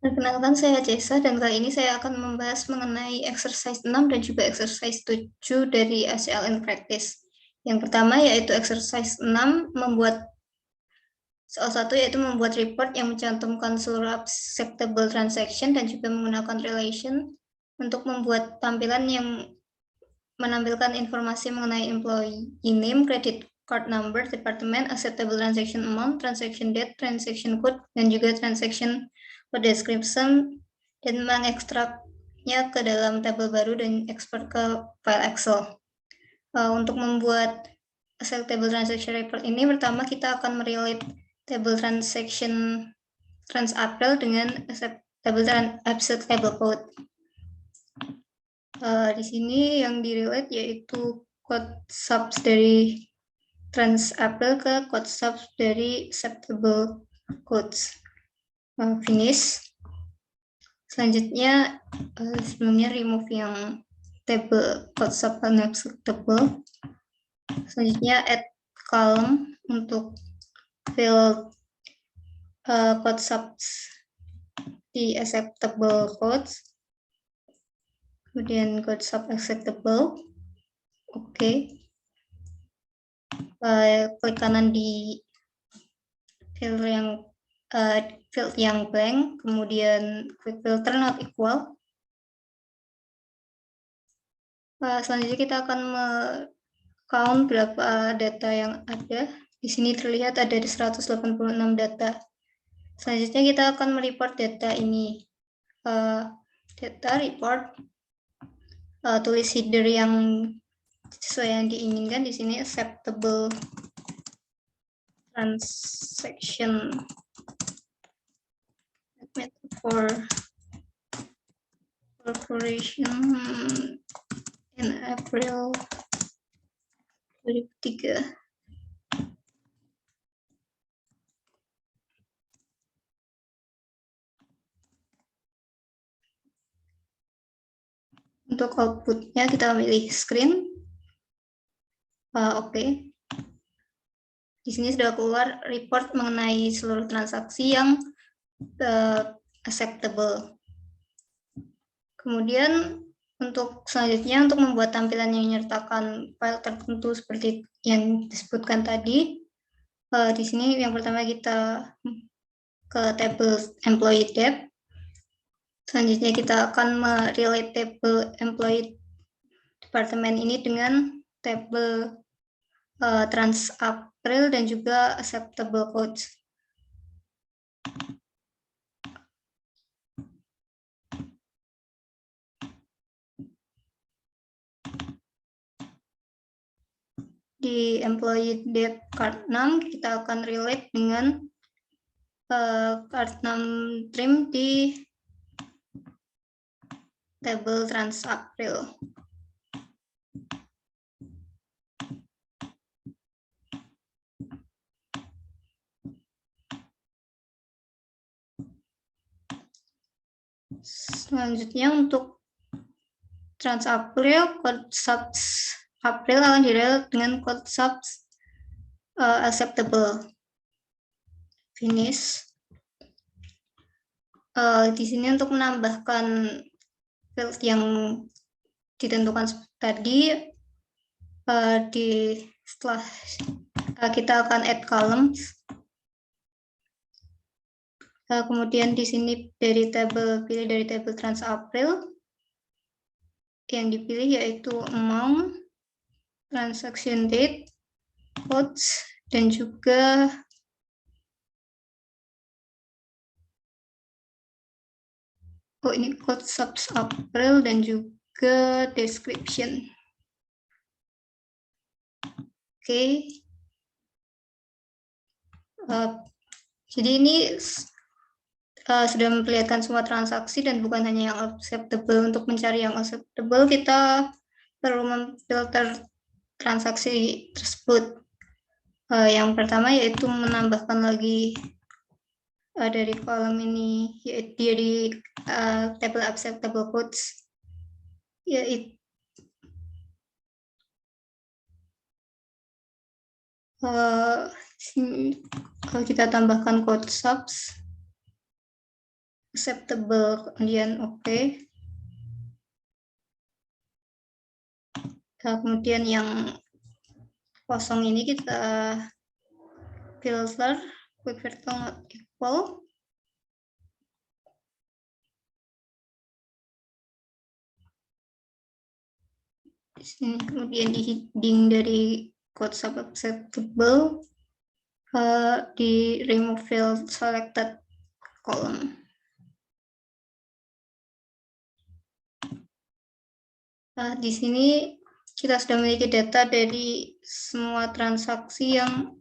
Perkenalkan, saya Jessa dan kali ini saya akan membahas mengenai exercise 6 dan juga exercise 7 dari ACL in Practice. Yang pertama yaitu exercise 6 salah satu yaitu membuat report yang mencantumkan seluruh acceptable transaction dan juga menggunakan relation untuk membuat tampilan yang menampilkan informasi mengenai employee name, credit card number, department, acceptable transaction amount, transaction date, transaction code, dan juga transaction code description, dan mengekstraknya ke dalam tabel baru dan export ke file Excel. Untuk membuat acceptable transaction report ini, pertama kita akan merelate table transaction TransApril dengan acceptable code. Di sini yang direlate yaitu code subs dari TransApril ke code subs dari acceptable codes. Finish. Selanjutnya sebelumnya remove yang table code sub unacceptable. Selanjutnya add column untuk fill code subs di acceptable codes. Kemudian code sub acceptable. Oke. Klik kanan di field yang blank, kemudian klik filter not equal. Selanjutnya kita akan count berapa data yang ada. Di sini terlihat ada 186 data. Selanjutnya kita akan mereport data ini. Data report, tulis header yang sesuai yang diinginkan. Di sini acceptable transaction for corporation in April 2003. Untuk outputnya kita pilih screen. Oke. Di sini sudah keluar report mengenai seluruh transaksi yang acceptable. Kemudian untuk selanjutnya untuk membuat tampilan yang menyertakan file tertentu seperti yang disebutkan tadi, di sini yang pertama kita ke table employee tab. Selanjutnya kita akan merelate table employee departemen ini dengan table TransApril dan juga acceptable codes. Di employee date card 6 kita akan relate dengan card 6 trim di table TransApril. Selanjutnya untuk TransApril, code subs April akan direlate dengan code subs acceptable. Finish. Di sini untuk menambahkan field yang ditentukan tadi, setelah kita akan add columns. Kemudian di sini pilih dari table TransApril. Yang dipilih yaitu amount, transaction date, codes, dan juga ini code subs April dan juga description. Oke. Jadi ini sudah memperlihatkan semua transaksi dan bukan hanya yang acceptable. Untuk mencari yang acceptable kita perlu memfilter transaksi tersebut. Yang pertama yaitu menambahkan lagi dari kolom ini yaitu dari table acceptable codes, yaitu kalau kita tambahkan code subs. acceptable, kemudian oke. Kemudian yang kosong ini kita filter quick filter not equal. Di sini kemudian di heading dari code sub acceptable di remove field selected column. Di sini kita sudah memiliki data dari semua transaksi yang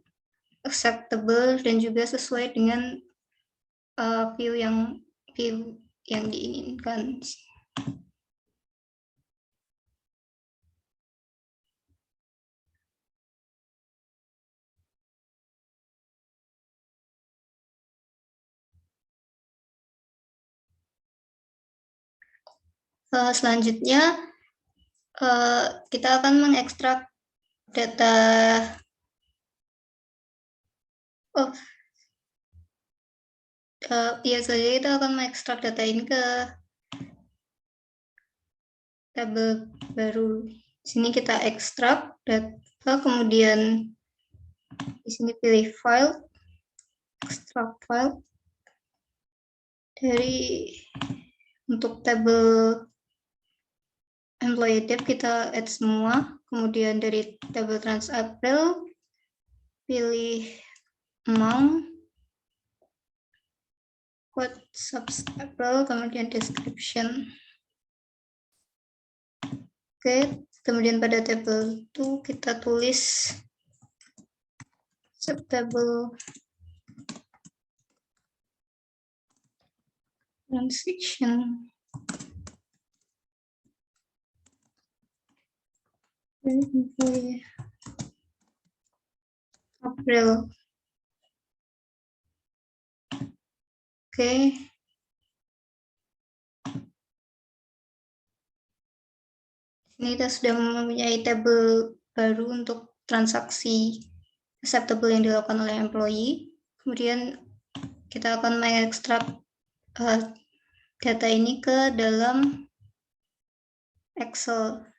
acceptable dan juga sesuai dengan view yang diinginkan. Selanjutnya kita akan mengekstrak data biasanya kita akan mengekstrak data ini ke tabel baru. Di sini kita ekstrak data, kemudian di sini pilih file, extract file. Dari untuk tabel employee tab kita add semua, kemudian dari tabel trans April pilih amount, quote subs April, kemudian description. Oke, kemudian pada tabel itu kita tulis subtable transaction employee April. Oke. Ini kita sudah mempunyai tabel baru untuk transaksi acceptable yang dilakukan oleh employee. Kemudian kita akan mengekstrak data ini ke dalam Excel.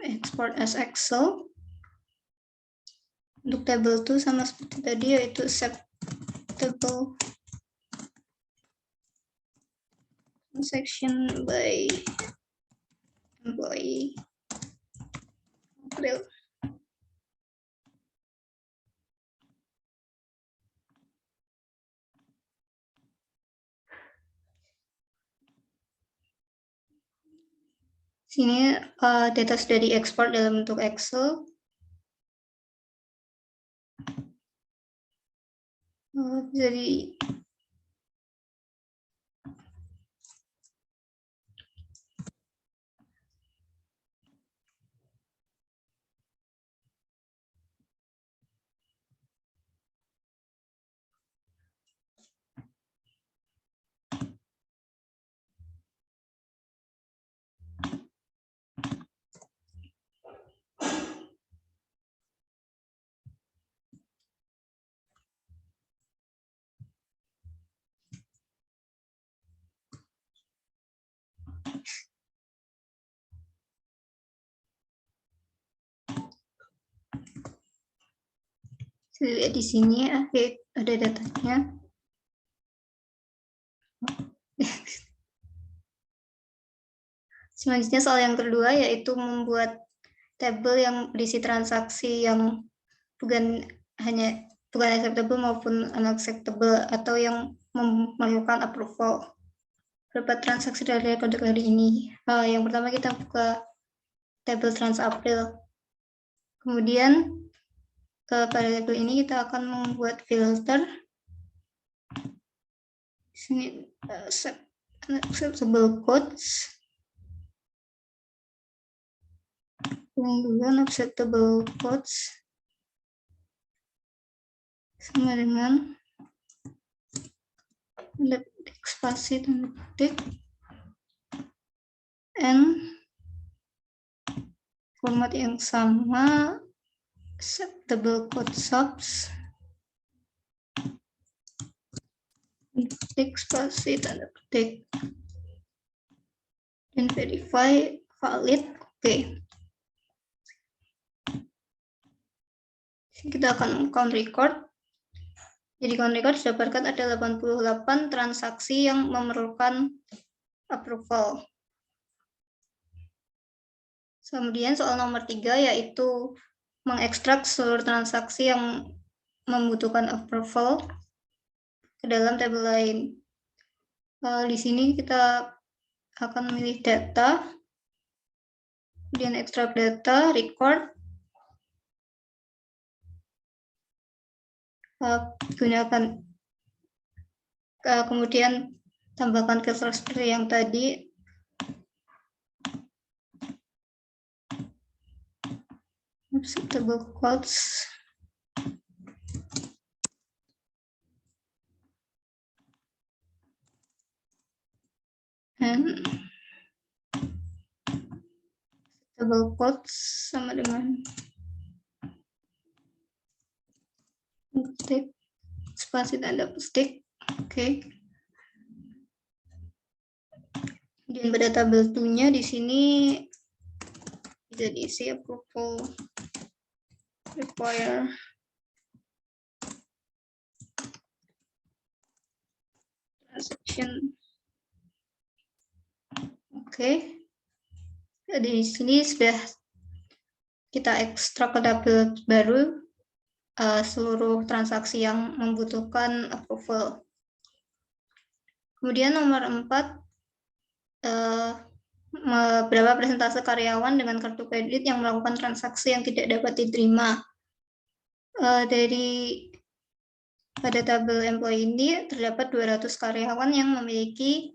Export as Excel. Untuk tabel itu sama seperti tadi, yaitu acceptable transaction by employee April. Sini data sudah diekspor dalam bentuk Excel. Jadi lihat di sini ada datanya. Selanjutnya soal yang kedua, yaitu membuat tabel yang berisi transaksi yang bukan acceptable maupun unacceptable atau yang memerlukan approval. Berapa transaksi dari kategori ini? Yang pertama kita buka tabel trans April. Kemudian pada tabel ini kita akan membuat filter. Di sini unacceptable codes. Yang dulu unacceptable codes sama dengan spasi tanda petik and format yang sama, acceptable code subs Petik spasi tanda petik dan verify valid. Oke. Kita akan count record. Jadi count record didapatkan ada 88 transaksi yang memerlukan approval. Kemudian soal nomor 3 yaitu mengekstrak seluruh transaksi yang membutuhkan approval ke dalam tabel lain. Di sini kita akan memilih data, kemudian ekstrak data, record, gunakan, kemudian tambahkan filter seperti yang tadi. Acceptable quotes. And acceptable quotes sama dengan petik spasi tanda petik. Oke. Kemudian pada tabel 2-nya di sini bisa diisi approval require transaction. Oke. Di sini sudah kita ekstrak ke tabel baru seluruh transaksi yang membutuhkan approval. Kemudian nomor 4, berapa persentase karyawan dengan kartu kredit yang melakukan transaksi yang tidak dapat diterima. Dari pada tabel employee ini terdapat 200 karyawan yang memiliki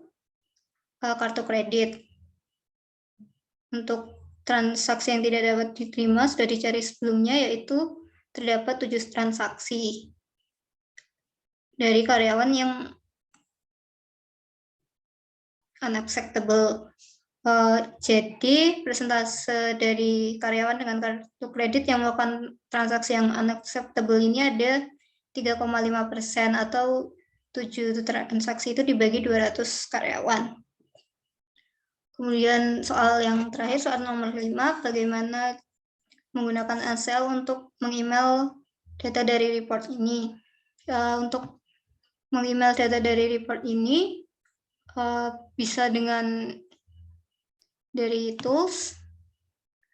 kartu kredit. Untuk transaksi yang tidak dapat diterima sudah dicari sebelumnya, yaitu terdapat 7 transaksi dari karyawan yang unacceptable. Jadi persentase dari karyawan dengan kartu kredit yang melakukan transaksi yang unacceptable ini ada 3,5% atau 7 transaksi itu dibagi 200 karyawan. Kemudian soal yang terakhir, soal nomor 5, bagaimana menggunakan Excel untuk meng-email data dari report ini. Untuk meng-email data dari report ini bisa dengan dari tools,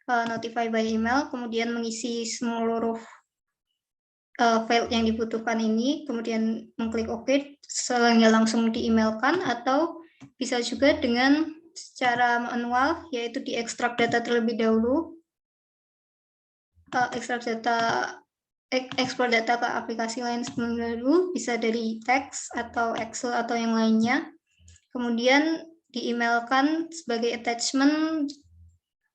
notify by email, kemudian mengisi seluruh file yang dibutuhkan ini, kemudian mengklik OK, sehingga langsung di-emailkan, atau bisa juga dengan secara manual, yaitu diekstrak data terlebih dahulu, ekspor data ke aplikasi lain sebelum dahulu, bisa dari teks atau Excel atau yang lainnya, kemudian di-emailkan sebagai attachment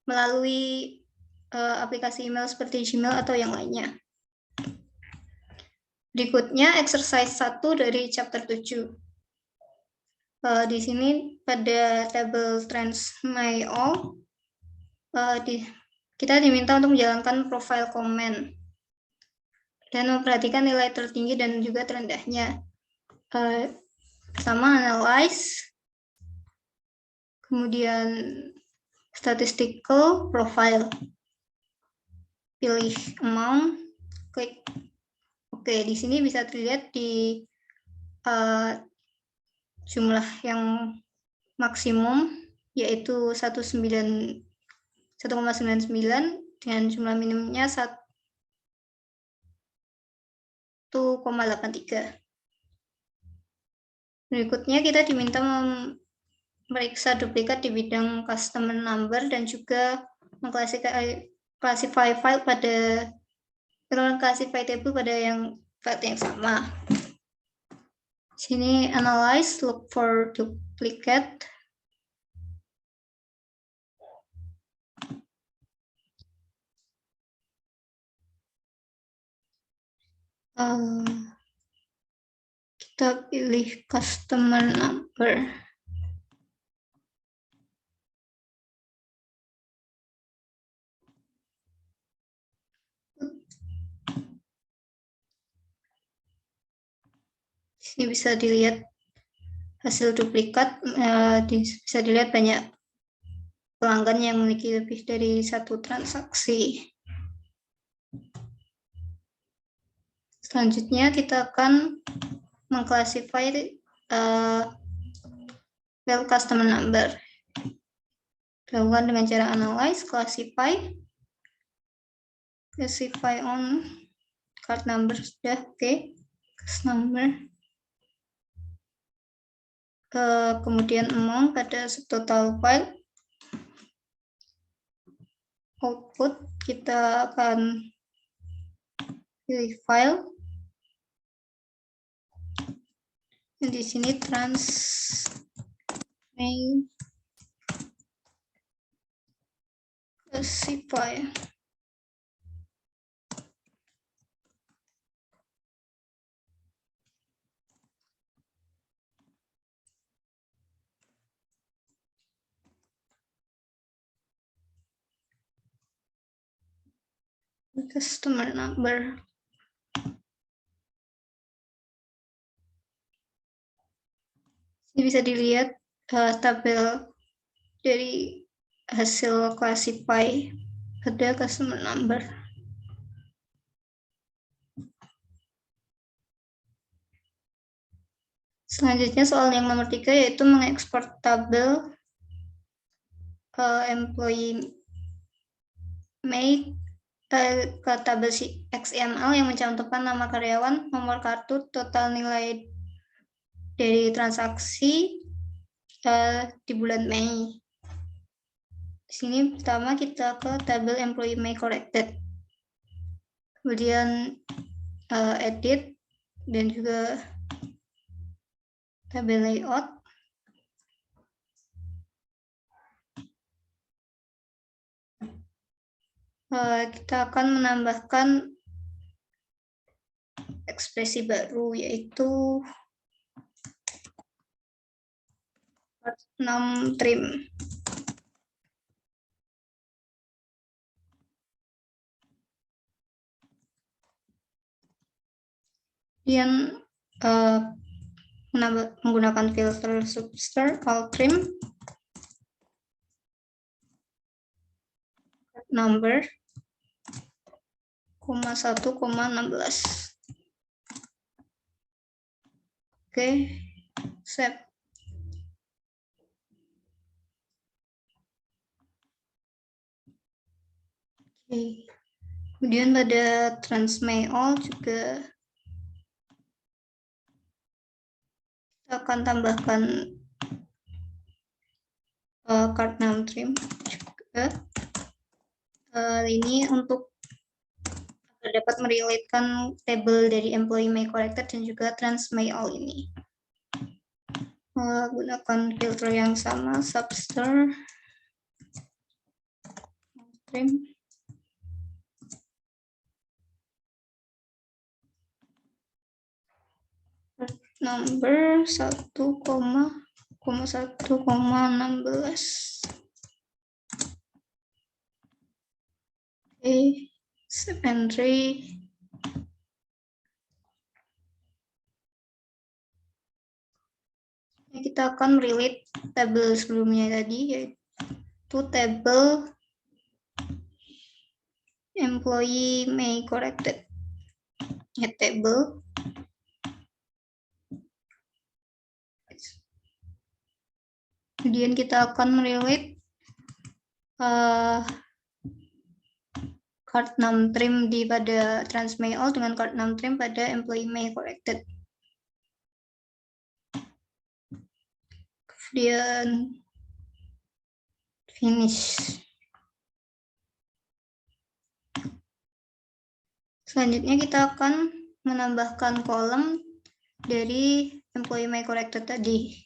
melalui aplikasi email seperti Gmail atau yang lainnya. Berikutnya exercise 1 dari chapter 7. Di sini pada tabel trends my all, kita diminta untuk menjalankan profile comment dan memperhatikan nilai tertinggi dan juga terendahnya. Pertama analyze, kemudian statistical profile, pilih amount, klik Oke. Di sini bisa terlihat di jumlah yang maksimum yaitu 1,99 dengan jumlah minimumnya 1,83. Berikutnya kita diminta memeriksa duplikat di bidang customer number dan juga mengklasifikasi file pada classify table pada file yang sama. Sini analyze, look for duplicate. Kita pilih customer number. Ini bisa dilihat hasil duplikat, bisa dilihat banyak pelanggan yang memiliki lebih dari satu transaksi. Selanjutnya kita akan mengklasifikasi well customer number. Dilakukan dengan cara analyze, classify on card number sudah oke. Card number. Kemudian amount pada subtotal file. Output kita akan pilih file. Dan di sini main classify. Customer number. Ini bisa dilihat tabel dari hasil classify pada customer number. Selanjutnya soal yang nomor 3 yaitu mengekspor tabel employee make ke tabel XML yang mencantumkan nama karyawan, nomor kartu, total nilai dari transaksi di bulan Mei. Di sini pertama kita ke tabel employee May corrected, kemudian edit dan juga tabel layout. Kita akan menambahkan ekspresi baru yaitu part 6 trim. Kemudian menggunakan filter subster all trim number 1,16. Oke, save. Oke. Kemudian pada transmay all juga kita akan tambahkan card name trim juga. Ini untuk dapat merelatekan tabel dari employee May corrected dan juga transmay all ini. Gunakan filter yang sama, subster trim. Number 1,16. Oke, save entry. Kita akan relate tabel sebelumnya tadi, yaitu tabel employee May corrected. Get table. Kemudian kita akan merelate card name trim di pada transmay all dengan card name trim pada employee May corrected. Kemudian finish. Selanjutnya kita akan menambahkan kolom dari employee May corrected tadi.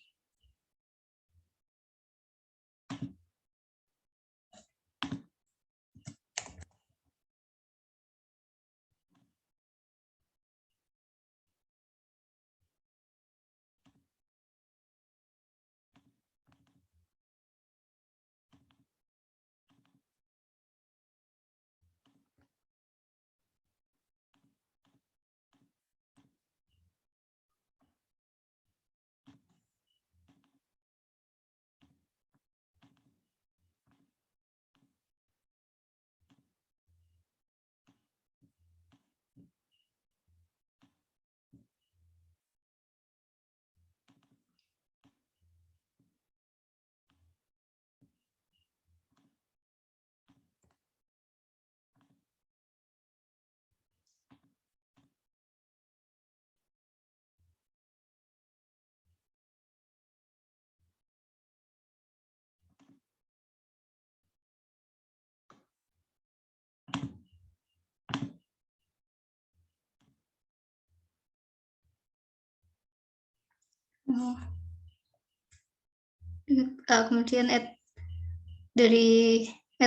Kemudian add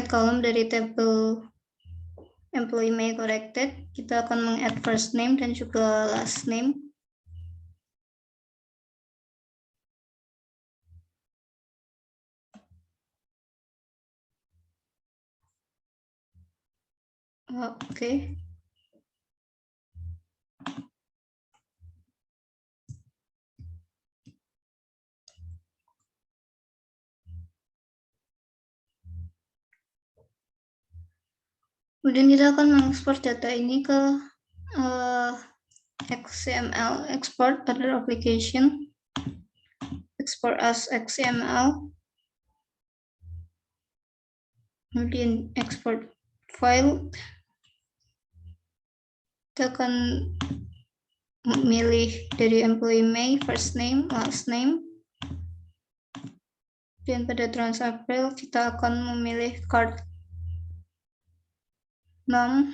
column dari tabel employee may corrected, kita akan meng-add first name dan juga last name. Oke. Kemudian kita akan mengekspor data ini ke XML, export other application, export as XML, kemudian export file. Kita akan memilih dari employee May, first name, last name. Dan pada Transapril kita akan memilih card num,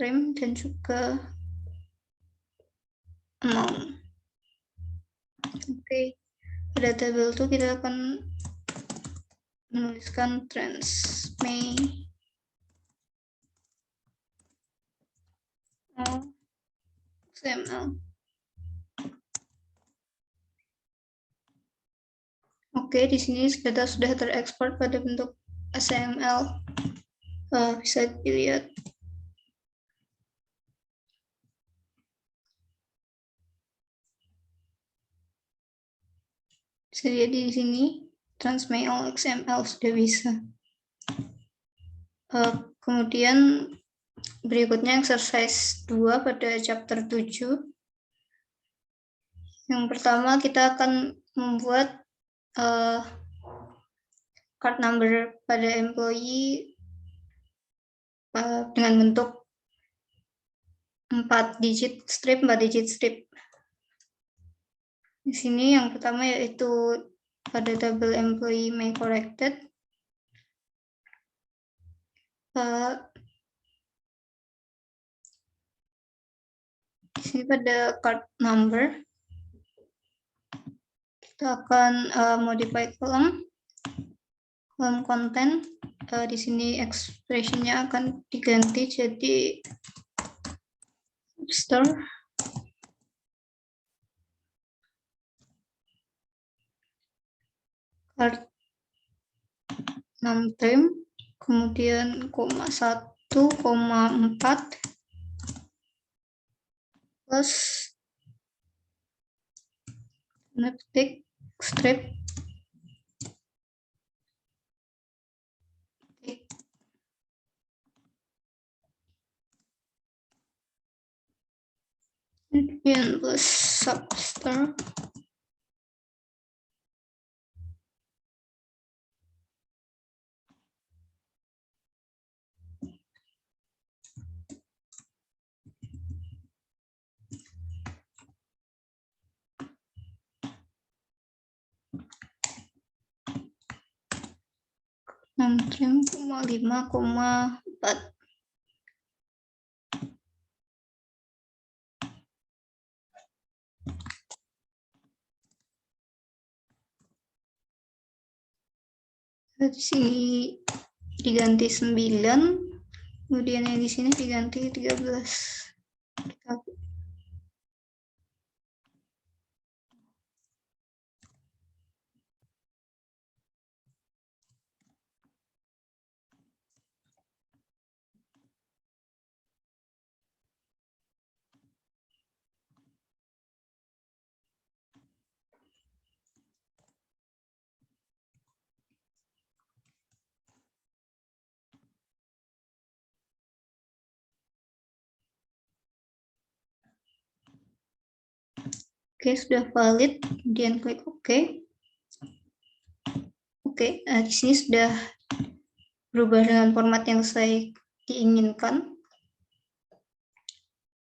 prim, dan juga amount. Oke, pada tabel itu kita akan menuliskan trans May XML. Oke, di sini data sudah terekspor pada bentuk XML. Bisa dilihat. Bisa dilihat di sini, Transmail XML sudah bisa. Kemudian berikutnya exercise 2 pada chapter 7. Yang pertama kita akan membuat card number pada employee dengan bentuk 4 digit strip. Di sini yang pertama yaitu pada tabel employee may corrected. Di sini pada card number kita akan modify column content. Di sini expressionnya akan diganti jadi store. Card 6 term, kemudian 1,4 plus ngetik strip kemudian plus substar. Trim 5,4. Di sini diganti 9, kemudian yang di sini diganti 13. Oke, sudah valid, kemudian klik OK. Oke, di sini sudah berubah dengan format yang saya diinginkan.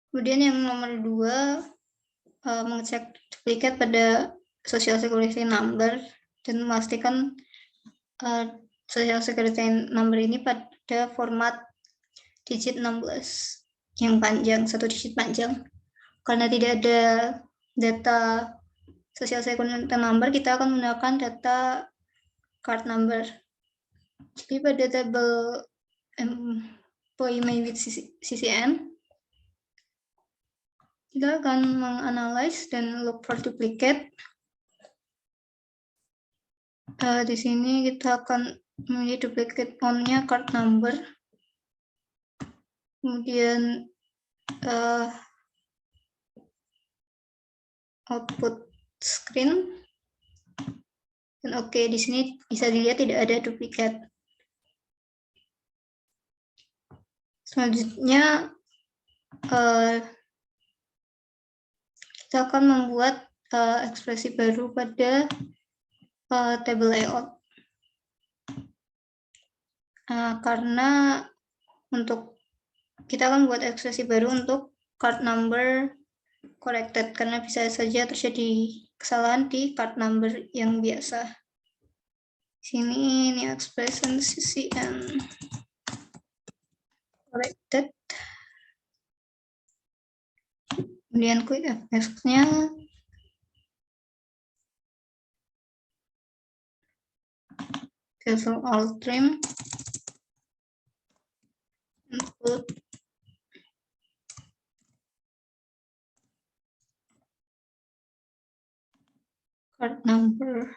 Kemudian yang nomor 2, mengecek duplikat pada Social Security number dan memastikan Social Security number ini pada format digit 16 yang panjang, 1 digit panjang. Karena tidak ada data social security number, kita akan menggunakan data card number. Jadi pada tabel employee with CCN, kita akan menganalisis dan look for duplicate. Di sini kita akan memilih duplicate on-nya card number. Kemudian output screen. Dan oke, di sini bisa dilihat tidak ada duplikat. Selanjutnya kita akan membuat ekspresi baru pada table layout. Karena kita akan buat ekspresi baru untuk card number corrected, karena bisa saja terjadi kesalahan di card number yang biasa. Sini ini expression CCN corrected. Kemudian quick fx-nya filter all trim, input card number,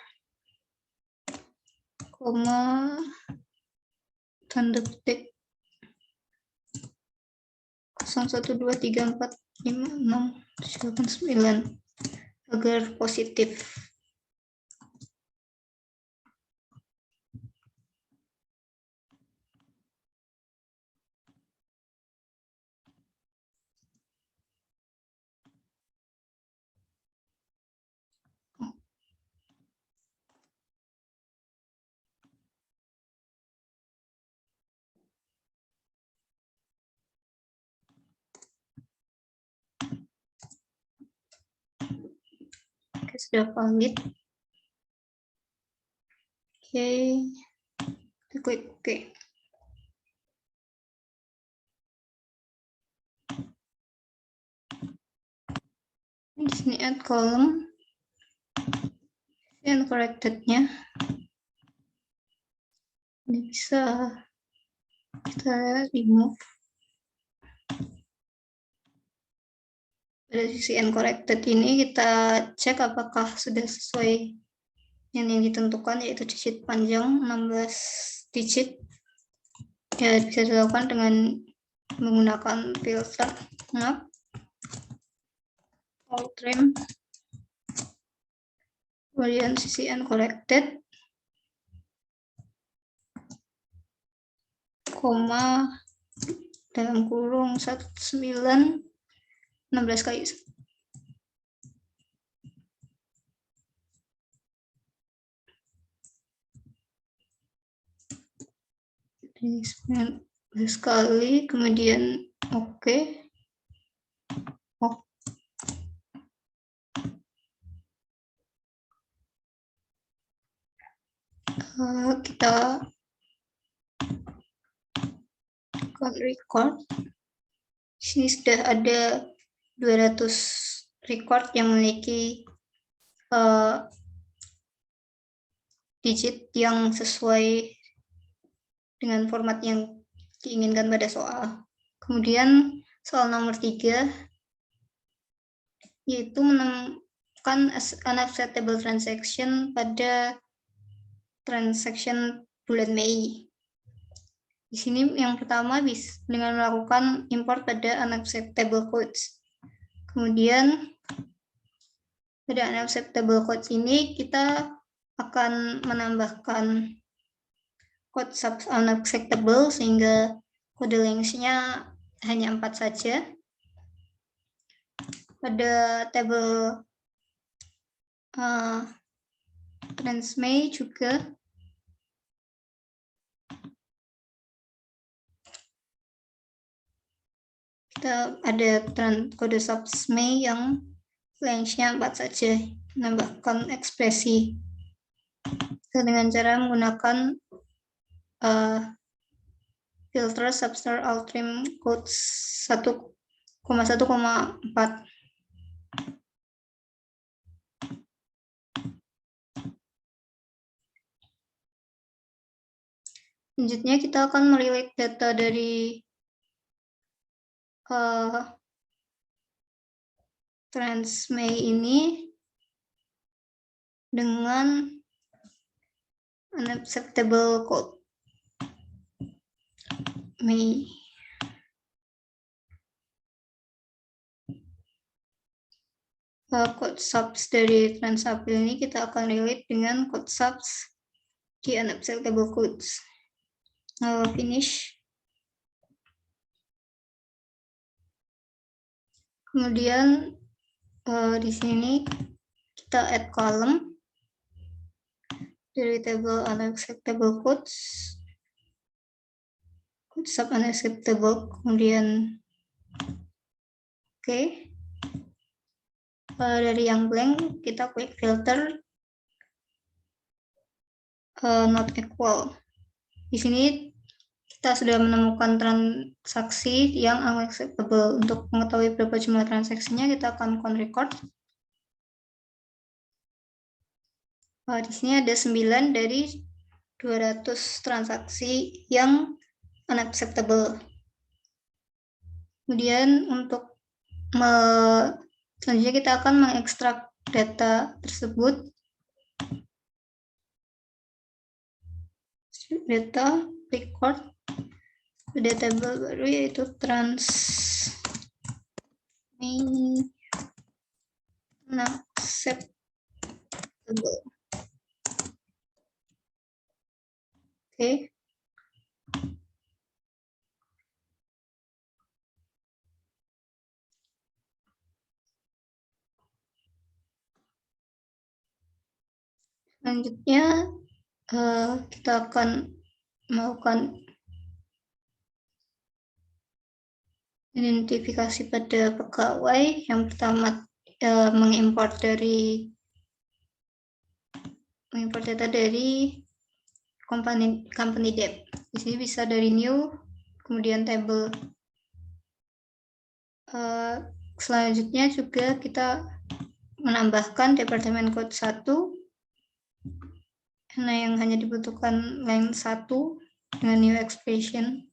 koma, tanda petik 0123456789 agar positif. Oke, sudah valid. Oke, kita klik oke. Di sini add column and corrected-nya. Ini bisa kita remove. Pada sisi uncorrected ini kita cek apakah sudah sesuai yang ditentukan, yaitu digit panjang 16 digit. Ya, bisa dilakukan dengan menggunakan filter map, all trim, kemudian sisi uncorrected, koma, dalam kurung 19 16 kali. Jadi 19 kali, kemudian oke. Kita akan record. Di sini sudah ada 200 record yang memiliki digit yang sesuai dengan format yang diinginkan pada soal. Kemudian soal nomor 3 yaitu menemukan unacceptable transaction pada transaction bulan Mei. Di sini yang pertama bisa dengan melakukan import pada unacceptable codes. Kemudian pada unacceptable codes ini kita akan menambahkan code sub unacceptable sehingga kode length-nya hanya 4 saja. Pada tabel trans Mei juga kita ada kode subs Mei yang length-nya 4 saja, menambahkan ekspresi dengan cara menggunakan filter substar all trim code 1,1,4. Selanjutnya kita akan merelate data dari trans Mei ini dengan unacceptable code Mei. Code subs dari trans April ini kita akan relate dengan code subs di unacceptable codes. Finish. Kemudian di sini kita add column dari table unacceptable codes, code sub unacceptable, kemudian oke. Dari yang blank kita klik filter not equal. Di sini kita sudah menemukan transaksi yang unacceptable. Untuk mengetahui berapa jumlah transaksinya, kita akan count record. Di sini ada 9 dari 200 transaksi yang unacceptable. Kemudian untuk selanjutnya kita akan mengekstrak data tersebut. Data record ada table baru yaitu trans Mei unacceptable. Oke. Selanjutnya kita akan melakukan identifikasi pada pegawai. Yang pertama mengimport data dari company debt. Di sini bisa dari new, kemudian table. Selanjutnya juga kita menambahkan departemen code 1 karena yang hanya dibutuhkan line 1 dengan new expression.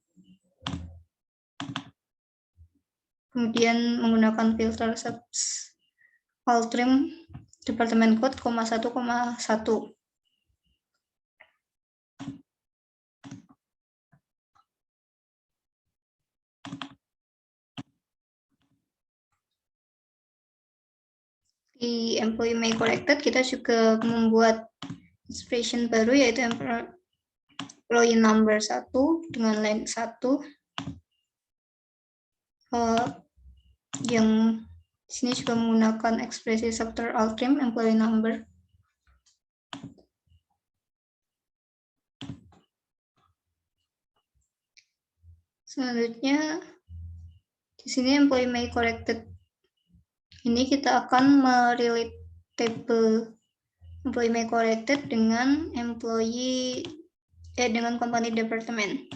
Kemudian menggunakan filter subs all trim departemen code 1,1. Di employee May corrected kita juga membuat expression baru yaitu employee number 1 dengan line 1 yang sini juga menggunakan ekspresi subter all trim employee number. Selanjutnya di sini employee May corrected ini kita akan merelate table employee May corrected dengan dengan company department.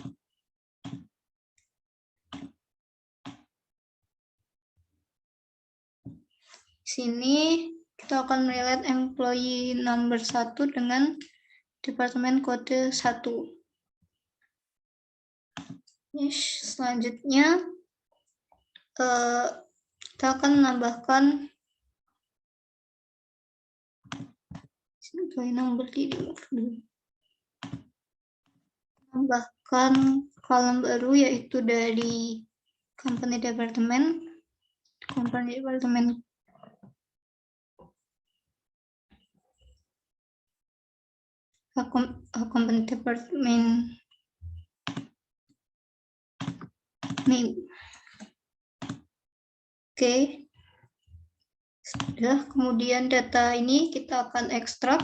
Sini kita akan relate employee number 1 dengan departemen kode 1. Selanjutnya kita akan menambahkan employee number tambahkan kolom baru yaitu dari company department company department name. Oke. Sudah, kemudian data ini kita akan ekstrak.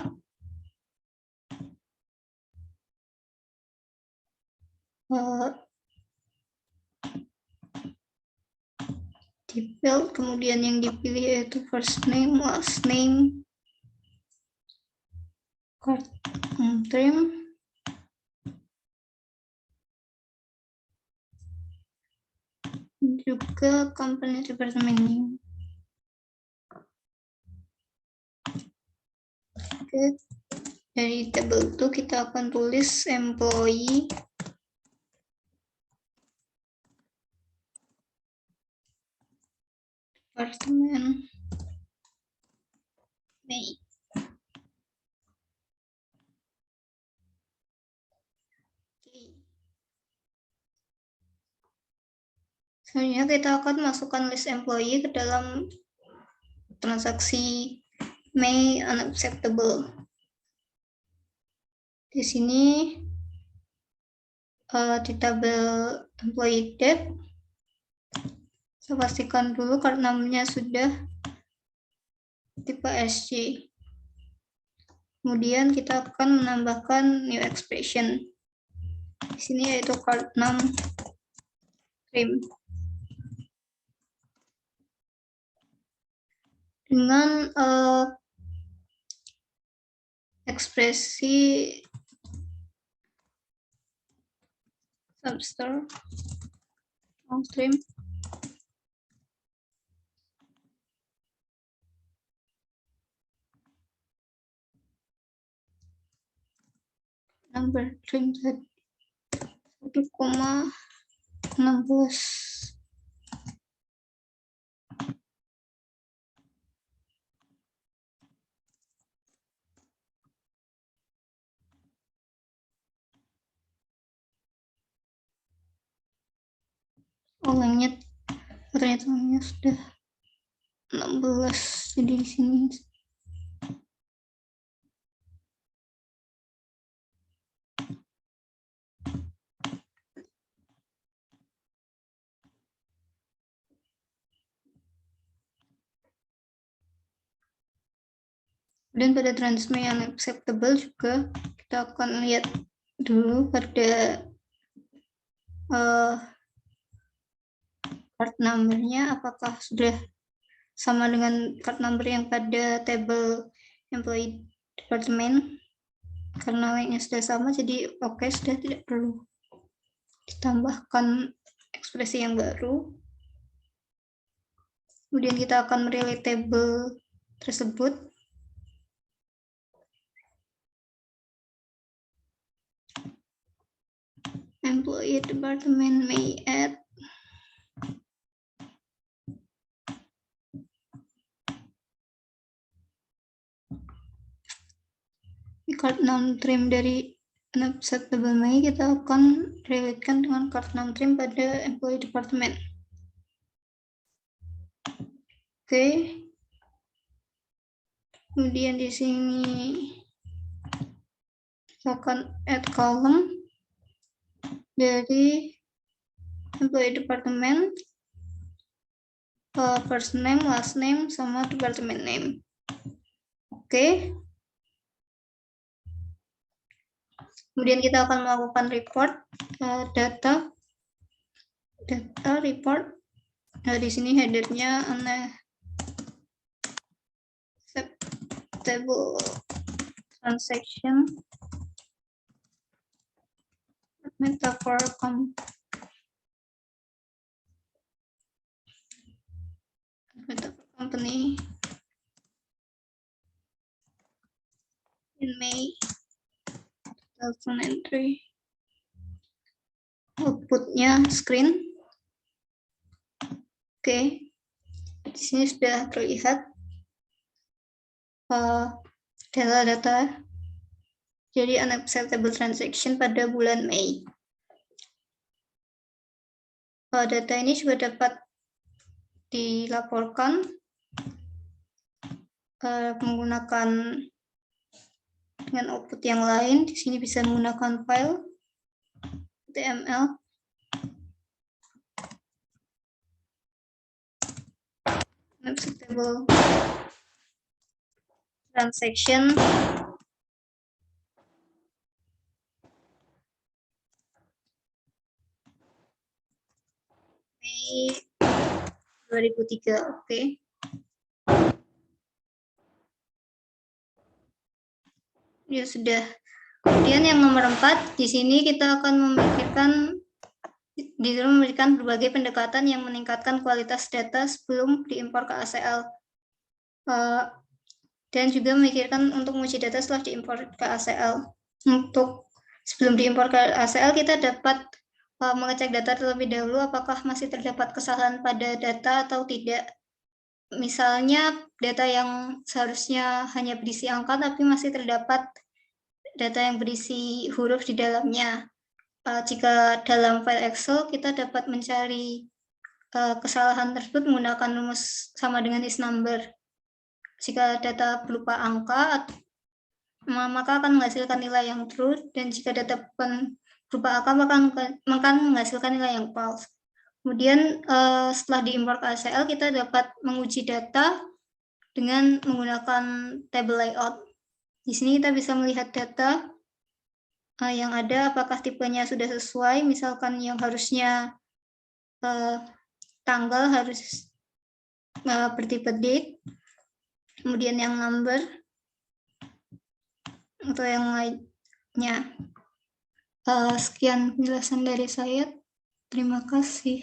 Di field, kemudian yang dipilih yaitu first name, last name, trim, juga company department name. Oke, dari table itu kita akan tulis employee Departemen Mei. Selanjutnya kita akan masukkan list employee ke dalam transaksi May unacceptable. Di sini di tabel employee date, saya pastikan dulu karena namanya sudah tipe SC. Kemudian kita akan menambahkan new expression. Di sini yaitu card num trim. Dengan ekspresi substr trim number trim 1,16. Ulangnya ternyata sudah 16, jadi di sini dan pada transmit yang acceptable juga kita akan lihat dulu pada card number-nya apakah sudah sama dengan card number yang pada table employee department. Karena lainnya sudah sama, jadi oke, sudah tidak perlu ditambahkan ekspresi yang baru. Kemudian kita akan merelate table tersebut. Employee department may add di card num trim dari unacceptable May, kita akan relatekan dengan card num trim pada employee department. Oke. Kemudian di sini kita akan add column dari employee department, first name, last name, sama department name. Oke. Kemudian kita akan melakukan report data report. Nah, di sini headernya unacceptable transaction metaphor company in May 2003. Outputnya screen. Oke, di sini sudah terlihat data-data jadi unacceptable transaction pada bulan Mei. Data ini juga dapat dilaporkan menggunakan dengan output yang lain. Di sini bisa menggunakan file HTML. Unacceptable transaction Mei 2003. Oke. Ya sudah. Kemudian yang nomor 4, di sini kita akan memberikan berbagai pendekatan yang meningkatkan kualitas data sebelum diimpor ke ACL. Dan juga memikirkan untuk menguji data setelah diimpor ke ACL. Untuk sebelum diimpor ke ACL, kita dapat mengecek data terlebih dahulu apakah masih terdapat kesalahan pada data atau tidak. Misalnya data yang seharusnya hanya berisi angka, tapi masih terdapat data yang berisi huruf di dalamnya. Jika dalam file Excel kita dapat mencari kesalahan tersebut menggunakan rumus sama dengan is number. Jika data berupa angka, maka akan menghasilkan nilai yang true, dan jika data berupa angka maka menghasilkan nilai yang false. Kemudian setelah diimport ke ACL, kita dapat menguji data dengan menggunakan table layout. Di sini kita bisa melihat data yang ada, apakah tipenya sudah sesuai. Misalkan yang harusnya tanggal harus bertipe date, kemudian yang number atau yang lainnya. Sekian penjelasan dari saya. Terima kasih.